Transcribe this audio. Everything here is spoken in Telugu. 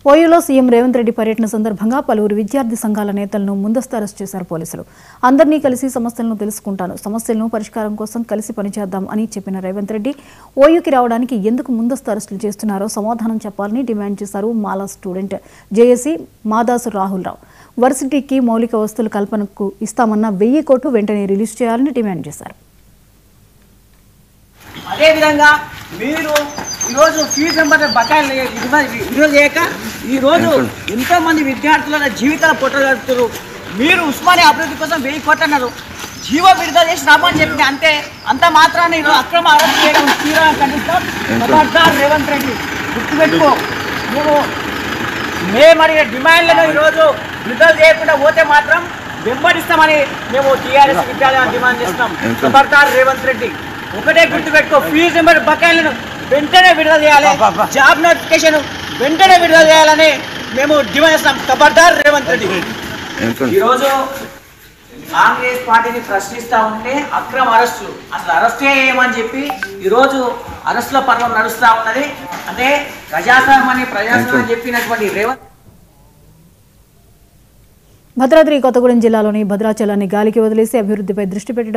ఓయూలో సీఎం రేవంత్ రెడ్డి పర్యటన సందర్భంగా పలువురు విద్యార్థి సంఘాల నేతలను ముందస్తు అరెస్ట్ చేశారు పోలీసులు. అందరినీ కలిసి సమస్యలను తెలుసుకుంటాను, సమస్యలను పరిష్కారం కోసం కలిసి పనిచేద్దాం అని చెప్పిన రేవంత్ రెడ్డి ఓయూకి రావడానికి ఎందుకు ముందస్తు అరెస్టులు చేస్తున్నారో సమాధానం చెప్పాలని డిమాండ్ చేశారు. మాలా స్టూడెంట్ జేఏసీ మాదాసు రాహుల్ రావు వర్సిటీకి మౌలిక వసతుల కల్పనకు ఇస్తామన్న 1000 కోట్లు వెంటనే రిలీజ్ చేయాలని డిమాండ్ చేశారు. అదేవిధంగా మీరు ఈరోజు ఫీజు నెంబర్ బకాయిలు విడుదల చేయక ఈరోజు ఎంతోమంది విద్యార్థుల జీవితాలు పొట్టగలుగుతారు. మీరు ఉస్మానియా అభివృద్ధి కోసం 1000 కోట్లు అన్నారు, జీవో విడుదల చేసి రామని చెప్పిన అంతే. అంత మాత్రాన్ని ఈరోజు అక్రమ అరెస్ట్ చేయడం తీవ్రంగా ఖండిస్తాం. ఖబర్దార్ రేవంత్ రెడ్డి, గుర్తుపెట్టుకో, మేము అడిగిన డిమాండ్లను ఈరోజు విడుదల చేయకుండా పోతే మాత్రం వెంబడిస్తామని మేము టీఆర్ఎస్ విద్యాలయాన్ని డిమాండ్ చేస్తున్నాం. ఖబర్దార్ రేవంత్ రెడ్డి, ఒకటే గుర్తుపెట్టుకో, ఫీజు నెంబర్ బకాయిలను వెంటనే విడుదల చేయాలి, జాబ్ నోటిఫికేషన్ వెంటనే విడుదల చేయాలని మేము డిమాండ్ చేస్తాం. ఖబర్దార్ రేవంత్ రెడ్డి. ఈరోజు కాంగ్రెస్ పార్టీని ప్రశ్నిస్తూ ఉంటే అక్రమ అరెస్టులు, అసలు అరెస్టే ఏమని చెప్పి ఈరోజు అరెస్టుల పర్వం నడుస్తూ ఉన్నది. అంటే ప్రజాస్వామ్యాన్ని చెప్పినటువంటి రేవంత్. భద్రాద్రి కొత్తగూడెం జిల్లాలోని భద్రాచలాన్ని గాలికి వదిలేసి అభివృద్ధిపై దృష్టి పెట్టడం